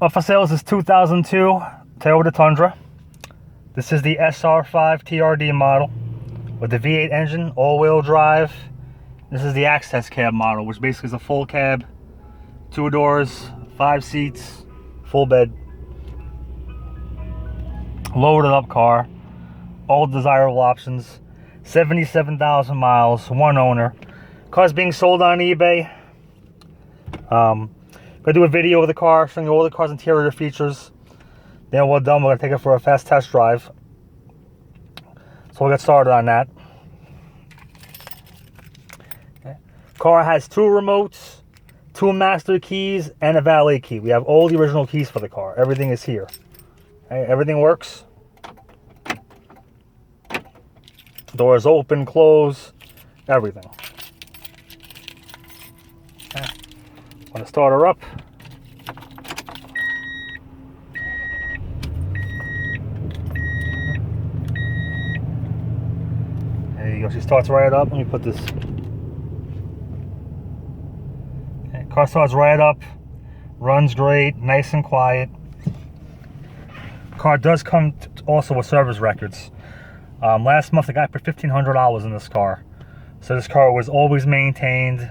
Up for sale is this 2002 Toyota Tundra. This is the SR5 TRD model with the V8 engine, all-wheel drive. This is the access cab model, which basically is a full cab, 2 doors, 5 seats, full bed, loaded up car, all desirable options, 77,000 miles, 1 owner. Car's being sold on eBay. Gonna do a video of the car, showing you all the car's interior features. Then we're done, we're gonna take it for a fast test drive. So we'll get started on that. Okay. Car has 2 remotes, 2 master keys, and a valet key. We have all the original keys for the car. Everything is here. Okay. Everything works. Doors open, close, everything. Okay. I'm gonna start her up. There you go. She starts right up. Let me put this. Okay. Car starts right up. Runs great. Nice and quiet. Car does come also with service records. Last month the guy put $1,500 in this car. So this car was always maintained.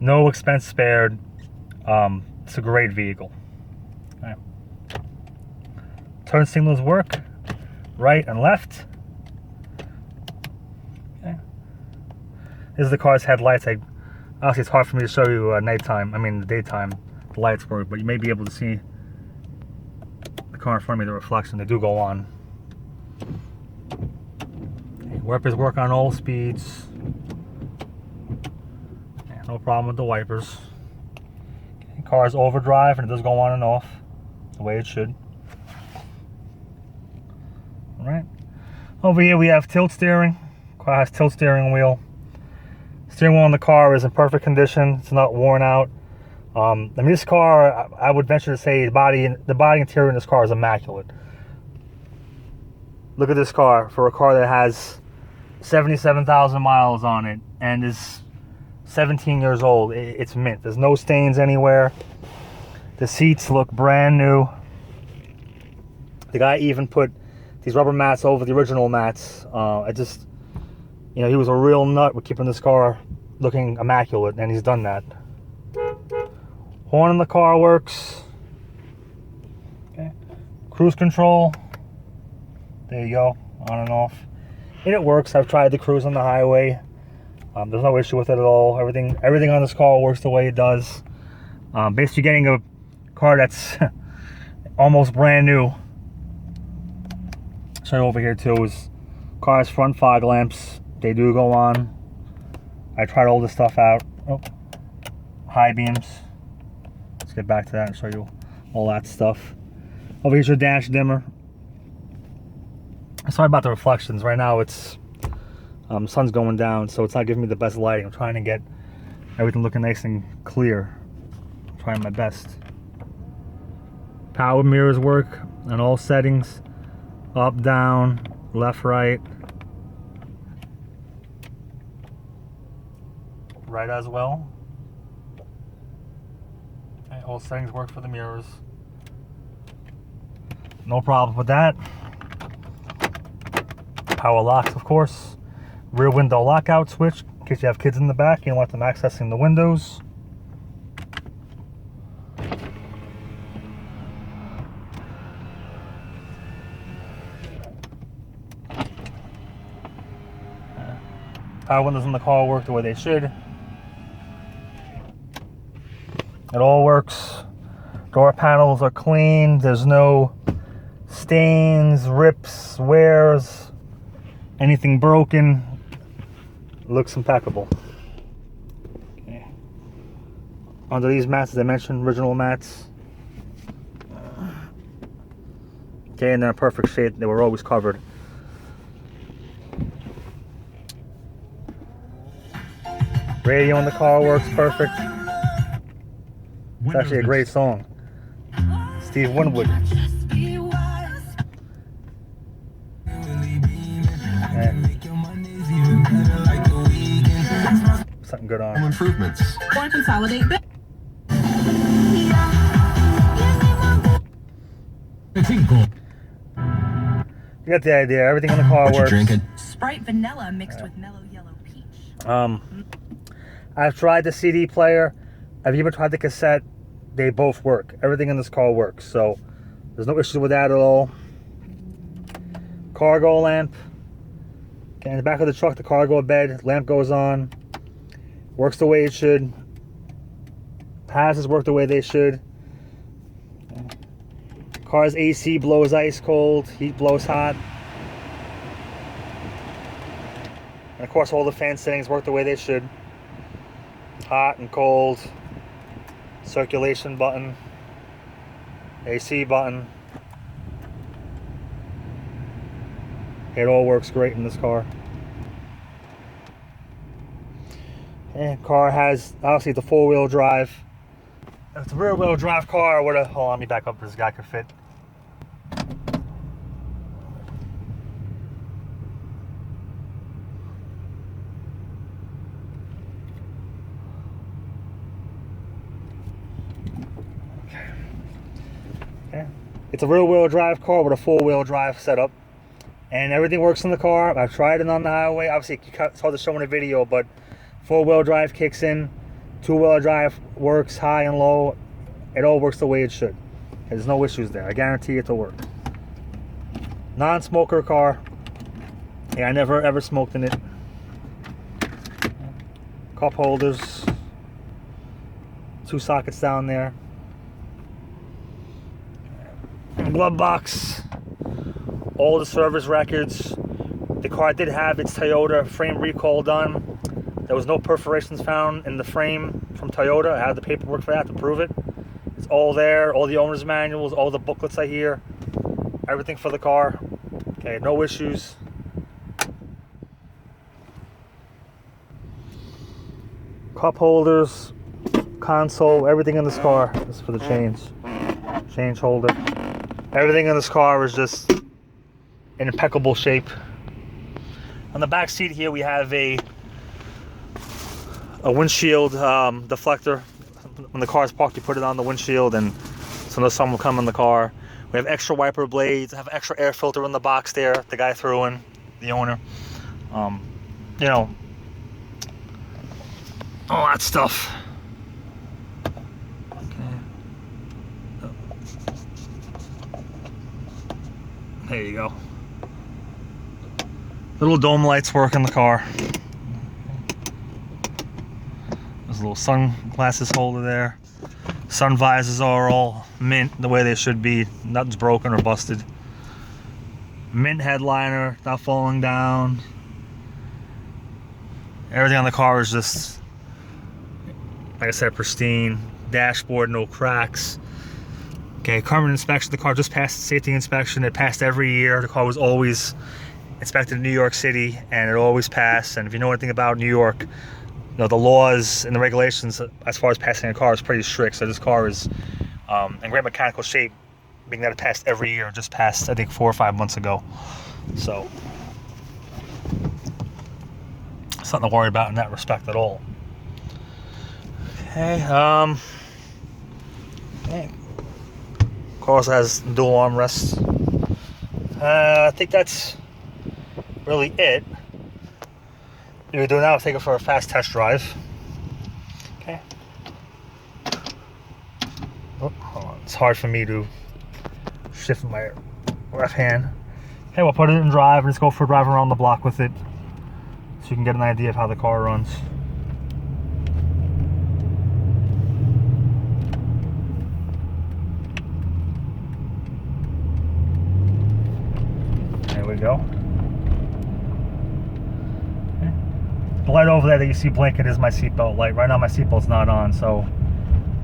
No expense spared. It's a great vehicle. Right. Turn signals work, right and left. Okay. This is the car's headlights. Obviously, it's hard for me to show you nighttime. I mean, the daytime, the lights work, but you may be able to see the car in front of me, the reflection. They do go on. Okay. Wipers work on all speeds. Okay. No problem with the wipers. Car is overdrive and it does go on and off the way it should. Alright. Over here we have tilt steering. Car has tilt steering wheel. Steering wheel in the car is in perfect condition. It's not worn out. I mean, this car, I would venture to say the body interior in this car is immaculate. Look at this car. For a car that has 77,000 miles on it and is 17 years old, it's mint. There's no stains anywhere. The seats look brand new. The guy even put these rubber mats over the original mats. You know, he was a real nut with keeping this car looking immaculate, and he's done that. Horn in the car works. Okay. Cruise control. There you go, on and off. And it works. I've tried the cruise on the highway. There's no issue with it at all. Everything on this car works the way it does. Basically getting a car that's almost brand new. Show you over here too is car's front fog lamps. They do go on. I tried all this stuff out. Oh, high beams. Let's get back to that and show you all that stuff. Over here's your dash dimmer. Sorry about the reflections. Right now it's sun's going down, so it's not giving me the best lighting. I'm trying to get everything looking nice and clear. I'm trying my best. Power mirrors work on all settings. Up, down, left, right. Right as well. Okay, all settings work for the mirrors. No problem with that. Power locks, of course. Rear window lockout switch in case you have kids in the back. You don't want them accessing the windows. Power windows in the car work the way they should. It all works. Door panels are clean. There's no stains, rips, wears, anything broken. Looks impeccable. Okay. Under these mats, as I mentioned, original mats. Okay, and they're in perfect shape. They were always covered. Radio in the car works perfect. It's actually a great song. Steve Winwood. Something good on. Improvements. Or consolidate. Cinco. You got the idea. Everything in the car What works. you drinking? Sprite vanilla mixed with mellow yellow peach. I've tried the CD player. I've even tried the cassette. They both work. Everything in this car works. So there's no issue with that at all. Cargo lamp. Okay, in the back of the truck, the cargo bed. Lamp goes on. Works the way it should. Hazards work the way they should. Car's AC blows ice cold. Heat blows hot. And of course all the fan settings work the way they should. Hot and cold. Circulation button. AC button. It all works great in this car. And car has, obviously, the four-wheel drive. If it's a rear-wheel drive car, I would have, hold on, let me back up so this guy could fit. Okay. It's a rear-wheel drive car with a four-wheel drive setup. And everything works in the car. I've tried it on the highway. Obviously, it's hard to show in a video, but four-wheel drive kicks in. Two-wheel drive works high and low. It all works the way it should. There's no issues there. I guarantee it to work. Non-smoker car. Yeah, I never ever smoked in it. Cup holders. 2 sockets down there. Glove box. All the service records. The car did have its Toyota frame recall done. There was no perforations found in the frame from Toyota. I have the paperwork for that to prove it. It's all there, all the owner's manuals, all the booklets are here. Everything for the car. Okay, no issues. Cup holders, console, everything in this car is for the change holder. Everything in this car is just in impeccable shape. On the back seat here we have a windshield deflector. When the car is parked, you put it on the windshield, and so no sun will come in the car. We have extra wiper blades. I have extra air filter in the box there. The guy threw in, the owner. You know, all that stuff. Okay. There you go. Little dome lights work in the car. There's a little sunglasses holder there. Sun visors are all mint the way they should be. Nothing's broken or busted. Mint headliner, not falling down. Everything on the car is just, like I said, pristine. Dashboard, no cracks. Okay, current inspection. The car just passed safety inspection. It passed every year. The car was always inspected in New York City, and it always passed. And if you know anything about New York, you know, the laws and the regulations as far as passing a car is pretty strict. So this car is in great mechanical shape, being that it passed every year. Just passed, I think, 4 or 5 months ago. So something to worry about in that respect at all. Okay. Car also has dual armrests. I think that's really it. What we're doing now is take it for a fast test drive. Okay. Oh, hold on. It's hard for me to shift my left hand. Okay, we'll put it in drive and just go for a drive around the block with it, so you can get an idea of how the car runs. There we go. The light over there that you see blinking is my seatbelt light. Right now my seatbelt's not on, so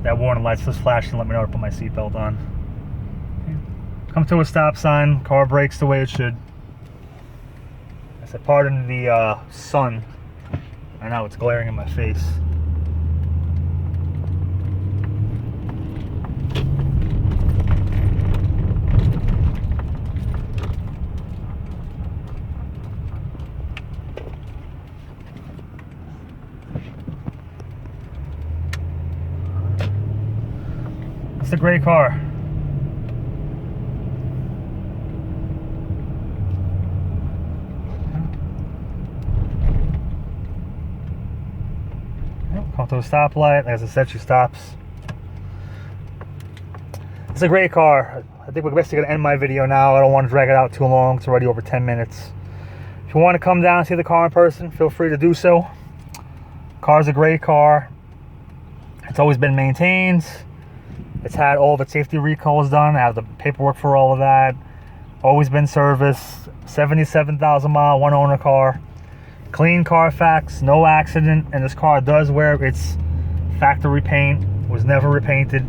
that warning light's just flashing to let me know to put my seatbelt on. Come to a stop sign, car brakes the way it should. I said, pardon the sun. I know it's glaring in my face. It's a great car. Come to a stoplight. As I said, she stops. It's a great car. I think we're basically going to end my video now. I don't want to drag it out too long. It's already over 10 minutes. If you want to come down and see the car in person, feel free to do so. Car's a great car. It's always been maintained. It's had all of its safety recalls done. I have the paperwork for all of that. Always been serviced. 77,000 mile, one owner car. Clean Carfax, no accident. And this car does wear its factory paint. Was never repainted.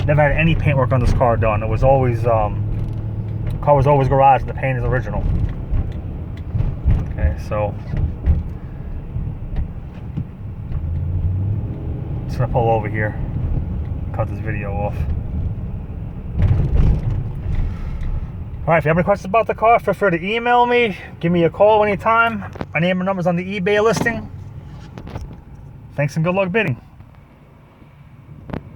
Never had any paintwork on this car done. It was always, car was always garage. The paint is original. Okay, so just gonna pull over here. Cut this video off. All right, if you have any questions about the car, feel free to email me. Give me a call anytime. My name and number's on the eBay listing. Thanks and good luck bidding.